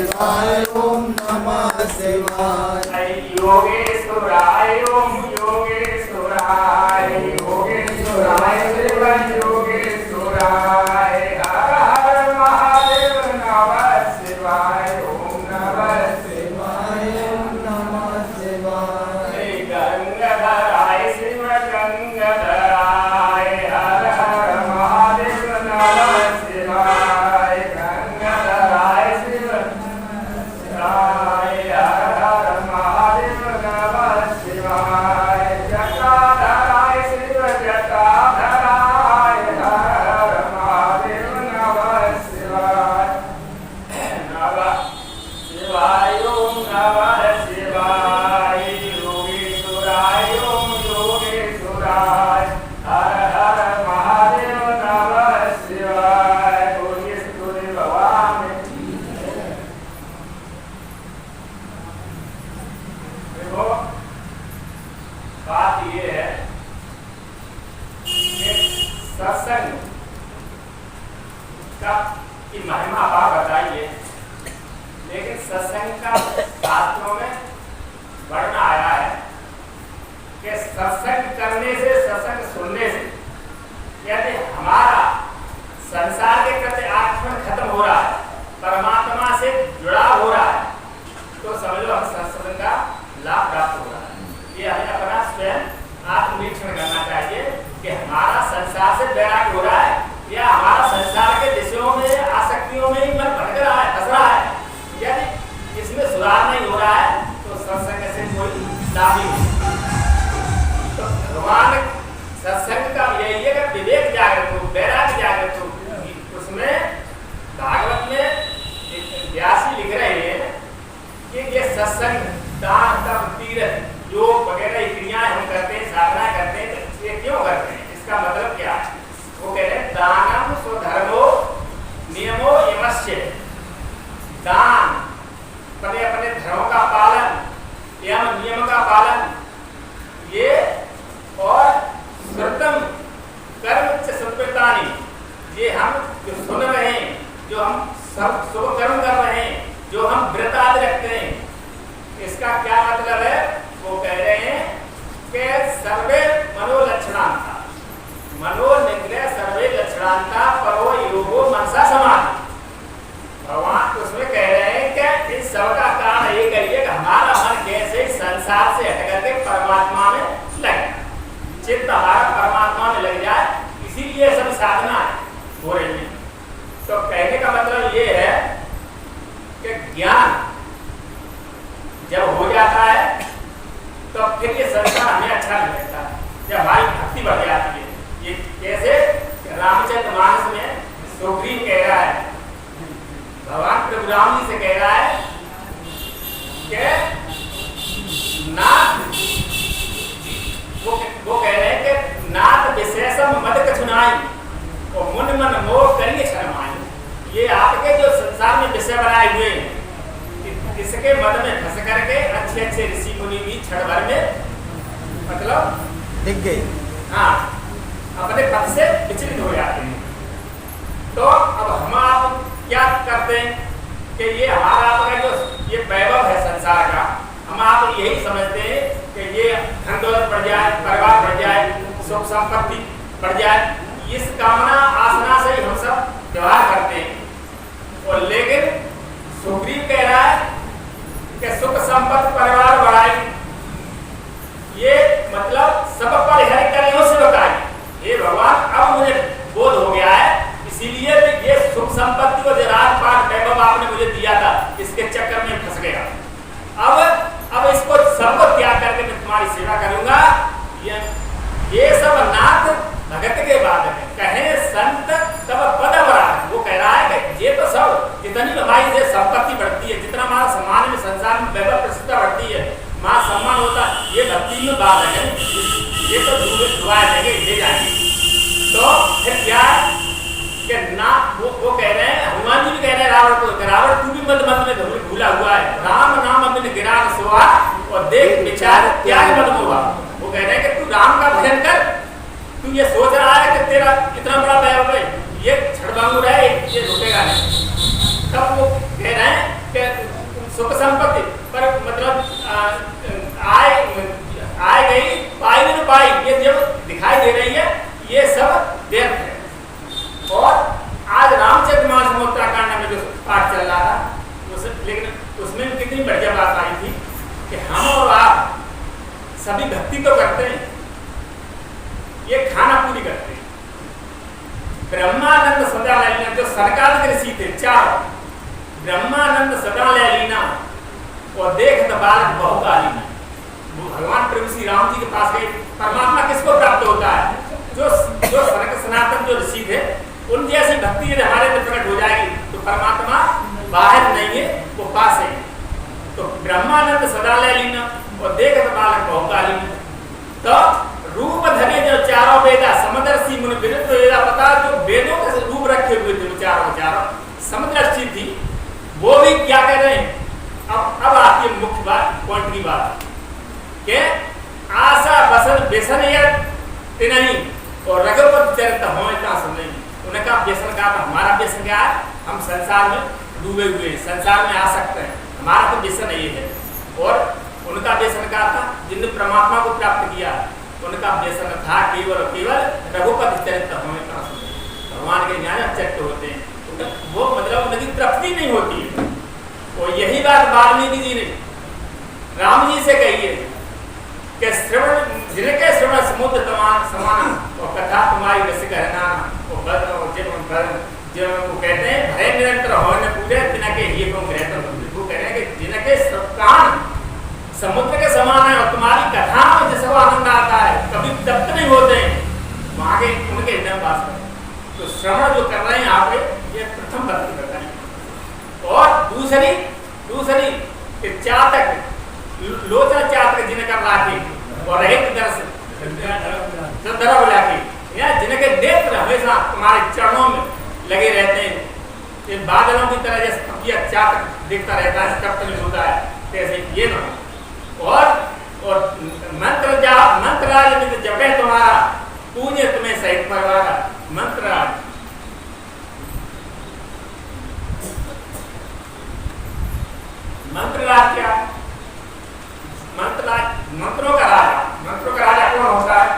शिवाय ओम नमः शिवाय। योगेश्वराय ओम योगेश्वराय योगेश्वराय शिव योगेश्वराय हर हर महादेव नमः शिवाय ओम नमः शिवाय ओम नमः शिवाय। गंगाधराय शिव गंगाधराय हर हर महादेव नमः शिवाय गंगाधराय शिव हर हर महादेव नमः शिवाय जटाधराय शिव जटाधराय हर हर महादेव नमः शिवाय नमः शिवाय ओम नमः शिवाय योगेश्वराय ओम योगेश्वराय हर हर महादेव नमः शिवाय। बोलिए सूर्य भगवान देखो बात ये है कि सत्संग का की महिमा आप बताइए, लेकिन सत्संग का शास्त्रों में वर्णन आया है कि सत्संग करने से सत्संग सुनने से यदि हमारा संसार के प्रति आकर्षण खत्म हो रहा है, परमात्मा से जुड़ाव हो रहा है, तो समझ लो हम सत्संग का लाभ प्राप्त हो रहा है। ये हमें अपना स्वयं आत्मनिरीक्षण करना चाहिए कि हमारा संसार से वैराग्य हो रहा है या हमारा संसार के विषयों में आसक्तियों में ही मन भटक रहा है, फंस रहा है। यदि इसमें सुधार नहीं हो रहा है तो सत्संग से कोई लाभ नहीं। तो भगवान सत्संग का यही है कि विवेक जागृत हो, वैराग्य जागृत हो। उसमें भागवत में व्यास जी लिख रहे हैं कि ये सत्संग दान तप तीर्थ योग वगैरह क्रियाएं हम करते हैं, साधना करते हैं, तो ये क्यों करते हैं, इसका मतलब क्या है? वो कह रहे हैं दानम स्वधर्मो नियमो यमस्य। दान अपने अपने धर्मों का पालन, यम नियम का पालन, ये और श्रुतम कर्म च संप्रदानी, ये हम जो सुन रहे हैं, जो हम सब शुभ कर्म कर रहे हैं, जो हम व्रत आदि रखते हैं, इसका क्या मतलब है? वो कह रहे हैं कि सर्वे मनोलक्षणांता मनो निग्रह सर्वे लक्षणांता परो योगो मनसा समाधि। भगवान उसमें कह रहे हैं कि इस सब का कारण ये करिए कि हमारा मन कैसे संसार से हट करके परमात्मा में लगे, चित्त हमारा परमात्मा में लग जाए, इसीलिए सब साधना हो रही है। तो कहने का मतलब ये है कि ज्ञान जब हो जाता है तो फिर ये संसार हमें अच्छा नहीं लगता, जब हमारी भक्ति बढ़ जाती है। ये कैसे? रामचंद्र मानस में सुग्रीव कह रहा है, भगवान प्रभु राम जी से कह रहा है कि नाथ, वो कह रहे हैं कि नाथ विशेषम मद कछुनाई और मुन मन मोह करिए शरमाई। ये आपके जो संसार में विषय बनाए हुए हैं, इसके मद में फंस करके अच्छे अच्छे ऋषि मुनि भी क्षण भर में मतलब दिख गई, हाँ, अपने पद से विचलित हो जाते हैं। तो अब हम आप क्या करते हैं कि ये हमारा आपका जो ये वैभव है संसार का, हम आप यही समझते हैं कि ये धन दौलत बढ़ जाए, परिवार बढ़ जाए, सुख संपत्ति बढ़ जाए, इस कामना आसना से ही हम सब व्यवहार करते हैं। और लेकिन सुग्रीव कह रहा है कि सुख संपत्ति परिवार बढ़ाई, ये मतलब सब पर हरि करियो से बताई। ये भगवान अब मुझे बोध हो गया है, इसीलिए ये सुख संपत्ति को राजपाट वैभव आपने मुझे दिया था, इसके चक्कर में फंस गया। अब इसको सबको त्याग करके मैं तुम्हारी सेवा करूंगा। ये सब नाथ भगत के बाद है, कहे संत तब पद बड़ा। वो कह रहा है कि ये तो सब जितनी हमारी संपत्ति बढ़ती है, जितना हमारा सम्मान में संसार में वैभव प्रसिद्धता बढ़ती है, मां सम्मान होता है, ये भक्ति में बात है, ये तो दुआ देंगे ले जाएंगे। तो फिर क्या कि ना वो कह रहे हैं, हनुमान जी भी कह रहे हैं रावण को, रावण तू भी मद मद में भूला हुआ है, राम नाम अपने गिरा सोआ और देख विचार त्याग मत हुआ। वो कह रहे हैं कि तू राम का भजन कर, तू ये सोच रहा है कि तेरा इतना बड़ा वैभव है, ये छड़बंगुर है, ये रुकेगा नहीं। तब वो कह रहे हैं कि तो करते हैं, ये खाना पूरी करते हैं। ब्रह्मानंद सदा लीना जो सरकार के ऋषि थे चार, ब्रह्मानंद सदा लीना और देख बालक बहुकालीना। भगवान प्रभु श्री राम जी के पास गए, परमात्मा किसको प्राप्त होता है? जो सनक सनातन जो ऋषि थे उन जैसी भक्ति यदि हमारे अंदर प्रकट हो जाएगी तो परमात्मा बाहर नहीं है, वो पास है। तो ब्रह्मानंद सदा लीना और देख बालक बहुकालीना। तो रूप धरे जो चारों वेदा समदर्शी मुनि विरुद्ध वेदा पता जो वेदों के रूप रखे हुए थे चारों समदर्शी थी, वो भी क्या कह रहे हैं? अब आती है मुख्य बात, पॉइंट की बात के आशा बसन बेसन नहीं और रघुपति चरित्र होता नहीं। उन्हें कहा व्यसन का हमारा व्यसन क्या है? हम संसार में डूबे हुए हैं, संसार में आ सकते हैं, हमारा तो व्यसन ये है। और उनका व्यसन क्या था? जिन्होंने परमात्मा को प्राप्त किया उनका व्यसन था केवल रघुपति चरित्र होता। भगवान के ज्ञान चरित्र होते हैं, वो मतलब उनकी तृप्ति नहीं होती है। और यही बात वाल्मीकि जी ने राम जी से कही है कि श्रवण जिनके श्रवण समुद्र समान और कथा तुम्हारी रस कहना और जब वो कहते हैं भय निरंतर होने पूरे जिनके ये को कहते हैं, वो कह रहे हैं कि जिनके कान समुद्र के समान है और तुम्हारी कथा में जिसको आनंद आता है, कभी तृप्त नहीं होते हैं, वहां के उनके हृदय वास करें। तो श्रवण जो कर रहे हैं आप, ये प्रथम भक्ति कर रहे हैं। और दूसरी चातक लोचन चातक जिनका राखी और रहित दर्श या जिनके नेत्र हमेशा तुम्हारे चरणों में लगे रहते हैं, ये बादलों की तरह जैसे चातक दिखता रहता है, कब नहीं होता है, कैसे ये ना। और मंत्रराज जपे तुम्हारा पूज्य तुम्हें सहित परवारा। मंत्रराज क्या? मंत्रों का राजा कौन होता है?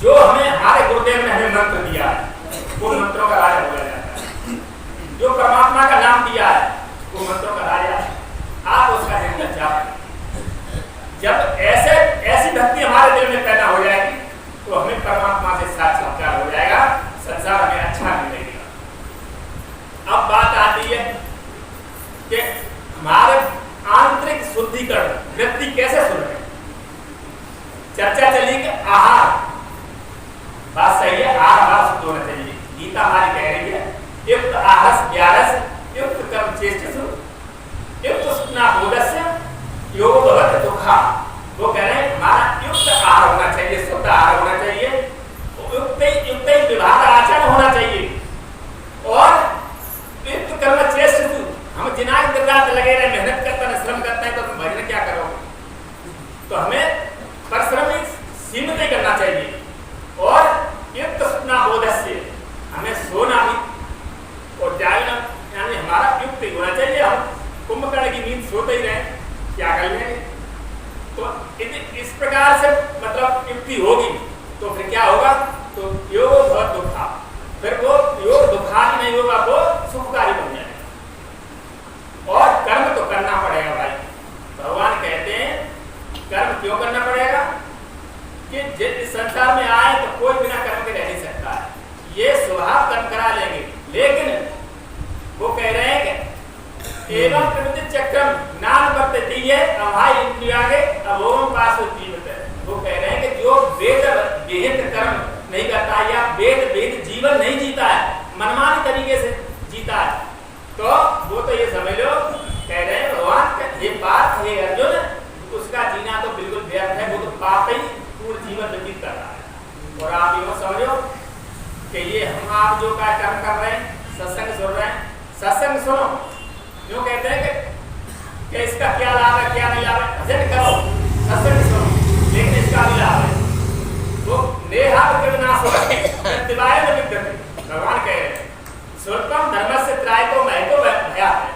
जो हमें हमारे गुरुदेव ने हमें मंत्र दिया है वो मंत्रों का राजा बोला जाता है। जो परमात्मा का नाम दिया है वो मंत्रों का राजा है। आप उसका निंदा चाहें। जब ऐसी भक्ति हमारे दिल में पैदा हो जाएगी तो हमें परमात्मा से साक्षात्कार हो जाएगा, संसार हमें अच्छा मिलेगा। अब बात आती है कि हमारे आंतरिक शुद्धिकरण वृत्ति कैसे शुरू है। चर्चा चली कि आहार, बात सही है, आहार शुद्ध होना चाहिए। गीता हमारी कह रही है युक्त आहारस व्यारस युक्त कर्म चेष्टसु युक्त स्नापोदस्य योग भवत दुखा। वो कह रहे हैं हमारा युक्त आहार होना चाहिए, शुद्ध आहार होना चाहिए, युक्त विभाग आचरण होना चाहिए और युक्त कर्म चेष्टसु। हम जिनाक दिन रात लगे रहे, मेहनत करते हैं, श्रम करते हैं, तो तुम भजन क्या करोगे? तो हमें परिश्रम सीमित ही करना चाहिए। और युक्त स्नापोदस्य हमें सोना भी और जागना यानी हमारा युक्त ही होना चाहिए। हम कुंभकर्ण की नींद सोते ही रहे, क्या कर लेंगे? तो इस प्रकार से मतलब युक्ति होगी तो फिर क्या होगा? तो योग बहुत दुखा, फिर वो योग दुखारी नहीं होगा, वो सुखकारी बन जाएगा। और कर्म तो करना पड़ेगा भाई। भगवान कहते हैं कर्म क्यों करना पड़ेगा कि जिस संसार में आए तो कोई बिना कर्म के रह नहीं सकता है। ये स्वभाव कर्म करा लेंगे, लेकिन वो कह रहे हैं कि एवं प्रवृत्ति चक्रम नान वर्तते है अभाई इंद्रियागे अभोगम पास जीवित है। वो कह रहे हैं कि जो वेद विहित कर्म नहीं करता या वेद जीवन नहीं जीता है, मनमानी तरीके से जीता है, तो वो तो ये समझ लो कह रहे हैं भगवान ये बात है अर्जुन, उसका जीना तो बिल्कुल व्यर्थ है, वो तो पाप ही पूर्ण जीवन व्यतीत कर रहा है। और आप ये समझो कि ये हम आप जो क्या कर्म कर रहे हैं, सत्संग सुन रहे हैं, सत्संग सुनो, जो कहते हैं कि इसका क्या लाभ है क्या नहीं लाभ है, भजन करो, सत्संग सुनो, लेकिन इसका भी लाभ है। वो नेहा विनाश हो दिवाय में विद्यते। भगवान कह रहे हैं स्वल्पम धर्म से त्रायको महतो भया है।